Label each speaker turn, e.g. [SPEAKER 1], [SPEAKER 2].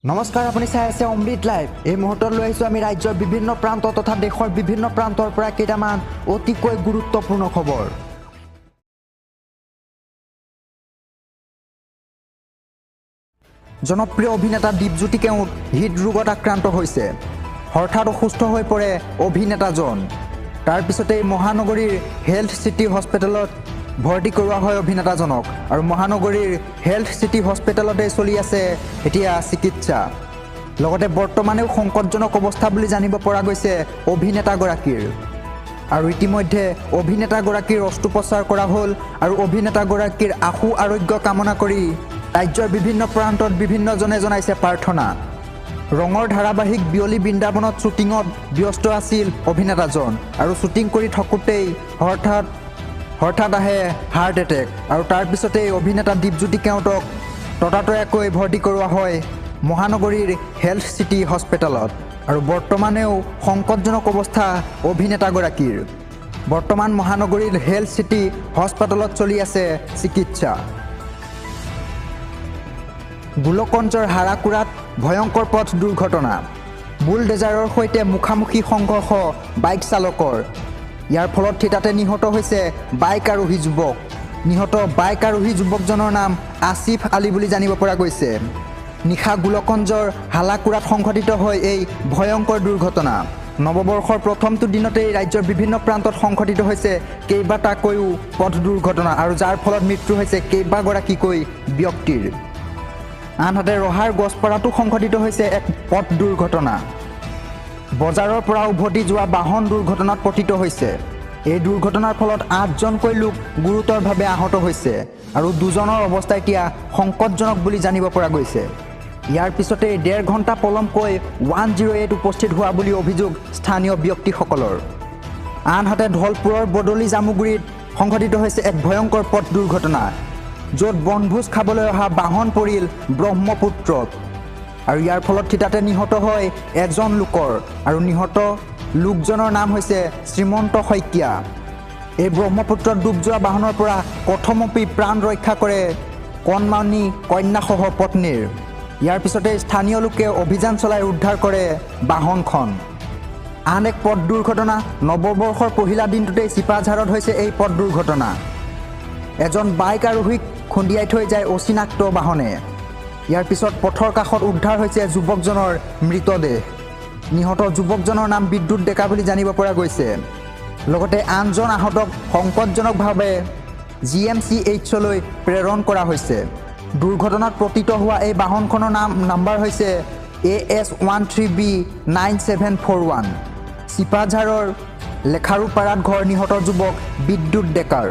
[SPEAKER 1] নমস্কাৰ, আপুনি চাই আছে অমৃত লাইভ। এই মুহূৰ্তত লৈ আহিছোঁ আমি ৰাজ্যৰ বিভিন্ন প্ৰান্ত তথা দেশৰ বিভিন্ন প্ৰান্তৰ পৰা কেইটামান অতিকৈ গুৰুত্বপূৰ্ণ খবৰ। জনপ্ৰিয় অভিনেতা দীপজ্যোতি কেওট হৃদৰোগত আক্ৰান্ত হৈছে। হঠাৎ অসুস্থ হৈ পৰে অভিনেতাজন। তাৰ পিছতেই মহানগৰীৰ হেল্থ চিটি হস্পিটেলত ভৰ্তি কৰোৱা হয় অভিনেতাজনক, আৰু মহানগৰীৰ হেল্থ চিটি হস্পিটেলতে চলি আছে এতিয়া চিকিৎসা। লগতে বৰ্তমানেও সংকটজনক অৱস্থা বুলি জানিব পৰা গৈছে অভিনেতাগৰাকীৰ। আৰু ইতিমধ্যে অভিনেতাগৰাকীৰ অস্ত্ৰোপচাৰ কৰা হ'ল, আৰু অভিনেতাগৰাকীৰ আশু আৰোগ্য কামনা কৰি ৰাজ্যৰ বিভিন্ন প্ৰান্তত বিভিন্নজনে জনাইছে প্ৰাৰ্থনা। ৰঙৰ ধাৰাবাহিক বিয়লি বৃন্দাবনত শ্বুটিঙত ব্যস্ত আছিল অভিনেতাজন, আৰু শ্বুটিং কৰি থাকোঁতেই হঠাৎ আহে হাৰ্ট এটেক, আৰু তাৰ পিছতেই অভিনেতা দীপজ্যোতি কেওটক ততাতৈয়াকৈ ভৰ্তি কৰোৱা হয় মহানগৰীৰ হেল্থ চিটি হস্পিটেলত। আৰু বৰ্তমানেও সংকটজনক অৱস্থা অভিনেতাগৰাকীৰ। বৰ্তমান মহানগৰীৰ হেল্থ চিটি হস্পিটেলত চলি আছে চিকিৎসা। গোলকগঞ্জৰ হাৰাকুৰাত ভয়ংকৰ পথ দুৰ্ঘটনা। বুলডেজাৰৰ সৈতে মুখামুখি সংঘৰ্ষ বাইক চালকৰ। ইয়াৰ ফলত থিতাতে নিহত হৈছে বাইক আৰোহী যুৱক। নিহত বাইক আৰোহী যুৱকজনৰ নাম আসিফ আলী বুলি জানিব পৰা গৈছে। নিশা গোলকগঞ্জৰ হালাকুৰাত সংঘটিত হয় এই ভয়ংকৰ দুৰ্ঘটনা। নৱবৰ্ষৰ প্ৰথমটো দিনতেই ৰাজ্যৰ বিভিন্ন প্ৰান্তত সংঘটিত হৈছে কেইবাটাকৈও পথ দুৰ্ঘটনা, আৰু যাৰ ফলত মৃত্যু হৈছে কেইবাগৰাকীকৈ ব্যক্তিৰ। আনহাতে ৰহাৰ গছপাৰাতো সংঘটিত হৈছে এক পথ দুৰ্ঘটনা। বজাৰৰ পৰা উভতি যোৱা বাহন দুৰ্ঘটনাত পতিত হৈছে। এই দুৰ্ঘটনাৰ ফলত 8জনকৈ লোক গুৰুতৰভাৱে আহত হৈছে, আৰু 2জনৰ অৱস্থা এতিয়া সংকটজনক বুলি জানিব পৰা গৈছে। ইয়াৰ পিছতেই 1.5 ঘণ্টা পলমকৈ 108 উপস্থিত হোৱা বুলি অভিযোগ স্থানীয় ব্যক্তিসকলৰ। আনহাতে ধলপুৰৰ বদলি জামুগুৰিত সংঘটিত হৈছে এক ভয়ংকৰ পথ দুৰ্ঘটনা, য'ত বনভোজ খাবলৈ অহা বাহন পৰিল ব্ৰহ্মপুত্ৰত, আৰু ইয়াৰ ফলত থিতাতে নিহত হয় 1জন লোকৰ, আৰু নিহত লোকজনৰ নাম হৈছে শ্ৰীমন্ত শইকীয়া। এই ব্ৰহ্মপুত্ৰত ডুব যোৱা বাহনৰ পৰা প্ৰথমপি প্ৰাণ ৰক্ষা কৰে কণমানি কন্যাসহ পত্নীৰ। ইয়াৰ পিছতে স্থানীয় লোকে অভিযান চলাই উদ্ধাৰ কৰে বাহনখন। আন এক পথ দুৰ্ঘটনা। নৱবৰ্ষৰ পহিলা দিনটোতেই চিপাঝাৰত হৈছে এই পথ দুৰ্ঘটনা। এজন বাইক আৰোহীক খুন্দিয়াই থৈ যায় অচিনাক্ত বাহনে। ইয়াৰ পিছত পথৰ কাষত উদ্ধাৰ হৈছে যুৱকজনৰ মৃতদেহ। নিহত যুৱকজনৰ নাম বিদ্যুৎ ডেকা বুলি জানিব পৰা গৈছে। লগতে আনজন আহতক সংকটজনকভাৱে GMCHলৈ প্ৰেৰণ কৰা হৈছে। দুৰ্ঘটনাত পতিত হোৱা এই বাহনখনৰ নাম্বাৰ হৈছে AS13B9741। চিপাঝাৰৰ লেখাৰুপাৰাত ঘৰ নিহত যুৱক বিদ্যুৎ ডেকাৰ।